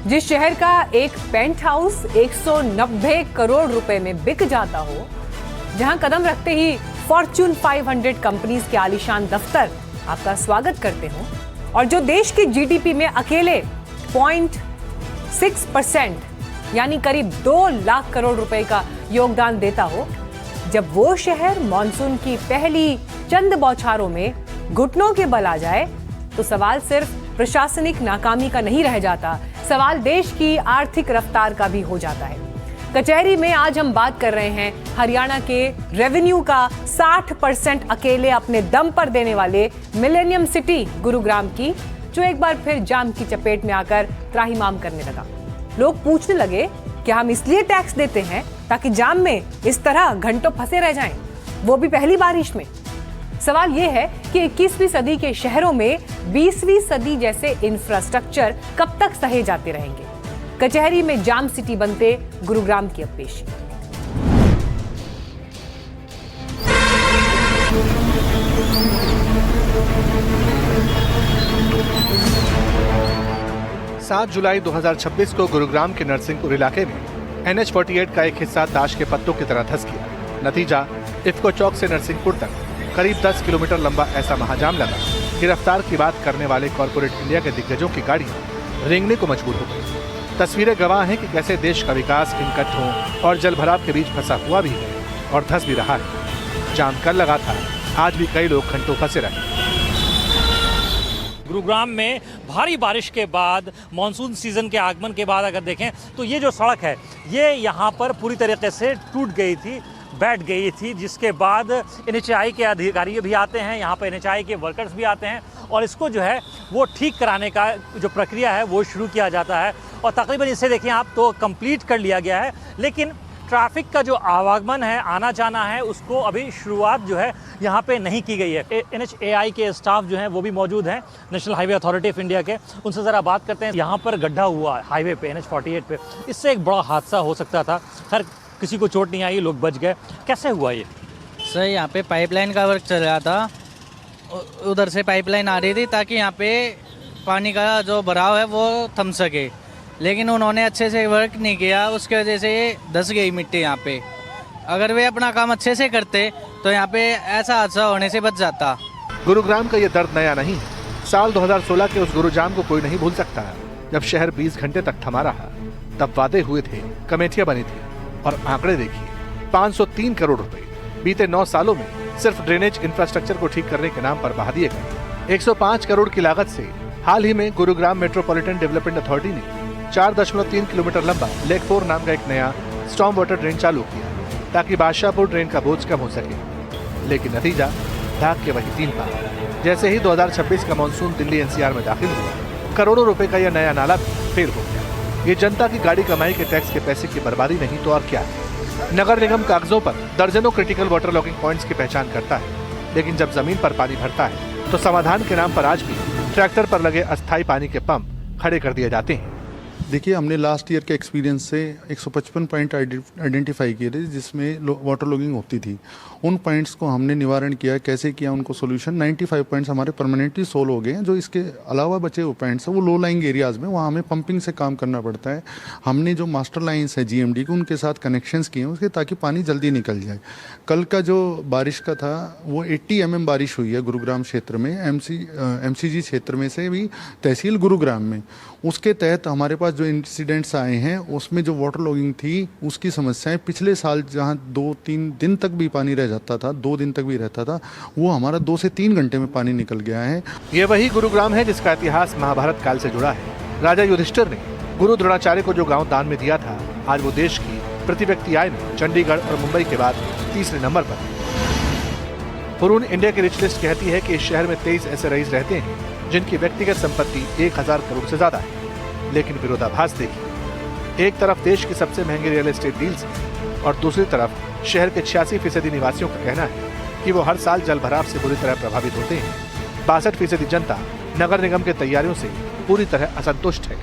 जिस शहर का एक पेंट हाउस 190 करोड़ रुपए में बिक जाता हो, जहां कदम रखते ही फॉर्च्यून 500 कंपनीज के आलीशान दफ्तर आपका स्वागत करते हो, और जो देश की जीडीपी में अकेले 0.6% यानी करीब 2 लाख करोड़ रुपए का योगदान देता हो, जब वो शहर मॉनसून की पहली चंद बौछारों में घुटनों के बल आ जाए, तो सवाल सिर्फ प्रशासनिक नाकामी का नहीं रह जाता, सवाल देश की आर्थिक रफ्तार का भी हो जाता है। कचहरी में आज हम बात कर रहे हैं हरियाणा के रेवेन्यू का 60% अकेले अपने दम पर देने वाले मिलेनियम सिटी गुरुग्राम की, जो एक बार फिर जाम की चपेट में आकर त्राहिमाम करने लगा। लोग पूछने लगे कि हम इसलिए टैक्स देते हैं ताकि जाम में इस तरह घंटों फंसे रह जाएं, वो भी पहली बारिश में। सवाल यह है कि 21वीं सदी के शहरों में 20वीं सदी जैसे इंफ्रास्ट्रक्चर कब तक सहे जाते रहेंगे। कचहरी में जाम सिटी बनते गुरुग्राम की अब पेशी। सात जुलाई 2026 को गुरुग्राम के नरसिंहपुर इलाके में NH48 का एक हिस्सा ताश के पत्तों की तरह धंस गया। नतीजा, इफ्को चौक से नरसिंहपुर तक करीब 10 किलोमीटर लंबा ऐसा महाजाम लगा कि रफ्तार की बात करने वाले कॉर्पोरेट इंडिया के दिग्गजों की गाड़ियां रेंगने को मजबूर हो गई। तस्वीरें गवाह हैं कि कैसे देश का विकास इन गड्ढों और जलभराव के बीच फंसा हुआ भी है और धंस भी रहा है। जाम कल लगा था, आज भी कई लोग घंटों फंसे रहे। गुरुग्राम में भारी बारिश के बाद, मानसून सीजन के आगमन के बाद अगर देखें तो ये जो सड़क है ये यहाँ पर पूरी तरीके से टूट गई थी, बैठ गई थी, जिसके बाद NHAI के अधिकारी भी आते हैं, यहाँ पर NHAI के वर्कर्स भी आते हैं और इसको जो है वो ठीक कराने का जो प्रक्रिया है वो शुरू किया जाता है। और तकरीबन इसे देखिए आप तो कंप्लीट कर लिया गया है, लेकिन ट्रैफिक का जो आवागमन है, आना जाना है, उसको अभी शुरुआत जो है यहाँ पे नहीं की गई है। NHAI के स्टाफ जो हैं वो भी मौजूद हैं, national highway authority of India के, उनसे ज़रा बात करते हैं। यहाँ पर गड्ढा हुआ हाईवे पे NH48 पे, इससे एक बड़ा हादसा हो सकता था। खैर किसी को चोट नहीं आई, लोग बच गए। कैसे हुआ ये? सर यहाँ पे पाइपलाइन का वर्क चल रहा था, उधर से पाइपलाइन आ रही थी ताकि यहाँ पे पानी का जो भराव है वो थम सके, लेकिन उन्होंने अच्छे से वर्क नहीं किया, उसकी वजह से ये धंस गई मिट्टी यहाँ पे। अगर वे अपना काम अच्छे से करते तो यहाँ पे ऐसा हादसा होने से बच जाता। गुरुग्राम का ये दर्द नया नहीं है। साल 2016 के उस गुरुजाम को कोई नहीं भूल सकता। जब शहर 20 घंटे तक थमा रहा, तब वादे हुए थे, कमेटियां बनी थी, और आंकड़े देखिए, 503 करोड़ रुपए बीते 9 सालों में सिर्फ ड्रेनेज इंफ्रास्ट्रक्चर को ठीक करने के नाम पर बहा दिए गए। 105 करोड़ की लागत से हाल ही में गुरुग्राम मेट्रोपॉलिटन डेवलपमेंट अथॉरिटी ने 4.3 किलोमीटर लंबा लेक 4 नाम का एक नया स्टॉर्म वाटर ड्रेन चालू किया, ताकि बादशाहपुर ड्रेन का बोझ कम हो सके। लेकिन नतीजा, ढाक के वही 3 पार। जैसे ही 2026 का मानसून दिल्ली NCR में दाखिल हुआ, करोड़ों रुपए का यह नया नाला फेल हो गया। ये जनता की गाड़ी कमाई के टैक्स के पैसे की बर्बादी नहीं तो और क्या है। नगर निगम कागजों पर दर्जनों क्रिटिकल वाटर लॉगिंग पॉइंट्स की पहचान करता है, लेकिन जब जमीन पर पानी भरता है तो समाधान के नाम पर आज भी ट्रैक्टर पर लगे अस्थायी पानी के पंप खड़े कर दिए जाते हैं। देखिए, हमने लास्ट ईयर के एक्सपीरियंस से 155 पॉइंट आइडेंटिफाई किए थे जिसमें वाटर लॉगिंग होती थी। उन पॉइंट्स को हमने निवारण किया। कैसे किया उनको सोल्यूशन? 95 पॉइंट्स हमारे परमानेंटली सोल्व हो गए हैं। जो इसके अलावा बचे हुए पॉइंट्स हैं वो लो लाइंग एरियाज़ में, वहाँ हमें पंपिंग से काम करना पड़ता है। हमने जो मास्टर लाइन्स है GMD की, उनके साथ कनेक्शंस किए हैं उसके, ताकि पानी जल्दी निकल जाए। कल का जो बारिश का था वो 80 mm बारिश हुई है गुरुग्राम क्षेत्र में, MCG क्षेत्र में से भी, तहसील गुरुग्राम में। उसके तहत हमारे पास जो इंसिडेंट्स आए हैं उसमें जो वाटर लॉगिंग थी उसकी समस्याएं पिछले साल जहां 2-3 दिन तक भी पानी रह जाता था, 2 दिन तक भी रहता था, वो हमारा 2 से 3 घंटे में पानी निकल गया है। ये वही गुरुग्राम है जिसका इतिहास महाभारत काल से जुड़ा है। राजा युधिष्ठिर ने गुरु द्रोणाचार्य को जो गाँव दान में दिया था, आज वो देश की प्रति व्यक्ति आय में चंडीगढ़ और मुंबई के बाद तीसरे नंबर पर है। हुरून इंडिया की रिच लिस्ट कहती है कि इस शहर में 23 ऐसे रईस रहते हैं जिनकी व्यक्तिगत संपत्ति 1000 करोड़ से ज्यादा है। लेकिन विरोधाभास देखिए, एक तरफ देश की सबसे महंगी रियल एस्टेट डील्स हैं और दूसरी तरफ शहर के 86% निवासियों का कहना है कि वो हर साल जलभराव से बुरी तरह प्रभावित होते हैं। 62% जनता नगर निगम की तैयारियों से पूरी तरह असंतुष्ट है।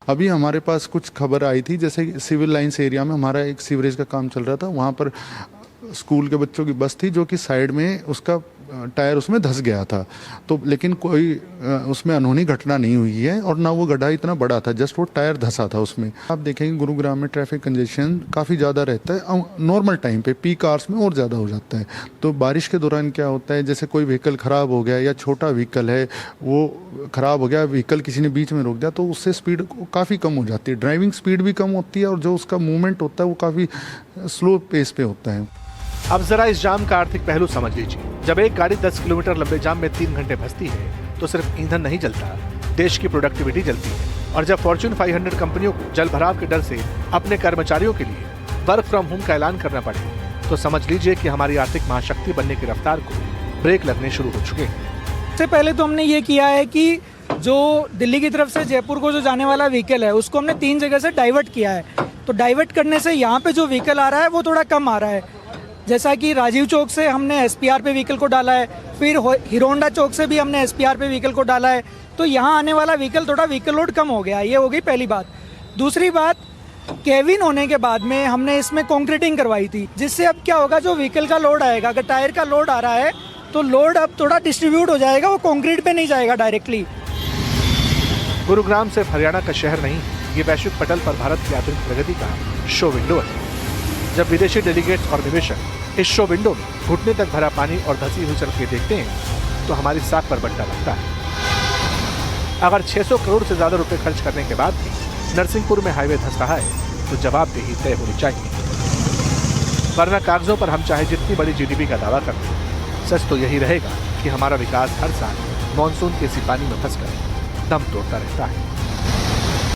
अभी हमारे पास कुछ खबर आई थी, जैसे सिविल लाइंस एरिया में हमारा एक सीवरेज का काम चल रहा था, वहाँ पर स्कूल के बच्चों की बस थी जो कि साइड में उसका टायर उसमें धंस गया था। तो लेकिन कोई उसमें अनहोनी घटना नहीं हुई है और ना वो गड्ढा इतना बड़ा था, जस्ट वो टायर धंसा था उसमें। आप देखेंगे गुरुग्राम में ट्रैफिक कंजेशन काफ़ी ज़्यादा रहता है नॉर्मल टाइम पे, पीक आवर्स में और ज़्यादा हो जाता है। तो बारिश के दौरान क्या होता है, जैसे कोई व्हीकल ख़राब हो गया या छोटा व्हीकल है वो ख़राब हो गया, व्हीकल किसी ने बीच में रोक दिया, तो उससे स्पीड काफ़ी कम हो जाती है, ड्राइविंग स्पीड भी कम होती है और जो उसका मूवमेंट होता है वो काफ़ी स्लो पेस पे होता है। अब जरा इस जाम का आर्थिक पहलू समझ लीजिए। जब एक गाड़ी 10 किलोमीटर लंबे जाम में 3 घंटे फंसती है तो सिर्फ ईंधन नहीं जलता, देश की प्रोडक्टिविटी जलती है। और जब फॉर्च्यून 500 कंपनियों को जल भराव के डर से अपने कर्मचारियों के लिए वर्क फ्रॉम होम का ऐलान करना पड़े तो समझ लीजिए कि हमारी आर्थिक महाशक्ति बनने की रफ्तार को ब्रेक लगने शुरू हो चुके हैं। सबसे पहले तो हमने ये किया है कि जो दिल्ली की तरफ से जयपुर को जो जाने वाला व्हीकल है उसको हमने 3 जगह से डाइवर्ट किया है। तो डाइवर्ट करने से यहाँ पे जो व्हीकल आ रहा है वो थोड़ा कम आ रहा है। जैसा कि राजीव चौक से हमने SPR पे व्हीकल को डाला है, फिर हीरो होंडा चौक से भी हमने SPR पे व्हीकल को डाला है। तो यहाँ आने वाला व्हीकल थोड़ा व्हीकल लोड कम हो गया, ये हो गई पहली बात। दूसरी बात, केविन होने के बाद में हमने इसमें कॉन्क्रीटिंग करवाई थी, जिससे अब क्या होगा, जो व्हीकल का लोड आएगा, अगर टायर का लोड आ रहा है तो लोड अब थोड़ा डिस्ट्रीब्यूट हो जाएगा, वो कॉन्क्रीट पे नहीं जाएगा डायरेक्टली। गुरुग्राम सिर्फ हरियाणा का शहर नहीं, ये वैश्विक पटल पर भारत की आधुनिक प्रगति का शो विंडो है। जब विदेशी डेलीगेट्स और निवेशक इस शो विंडो में घुटने तक भरा पानी और धसी हुई सड़कें देखते हैं तो हमारी साख पर बट्टा लगता है। अगर 600 करोड़ से ज्यादा रुपए खर्च करने के बाद भी नरसिंहपुर में हाईवे धंस रहा है तो जवाबदेही तय होनी चाहिए, वरना कागजों पर हम चाहे जितनी बड़ी GDP का दावा करते हैं, सच तो यही रहेगा कि हमारा विकास हर साल मानसून के इसी पानी में फंसकर दम तोड़ता रहता है।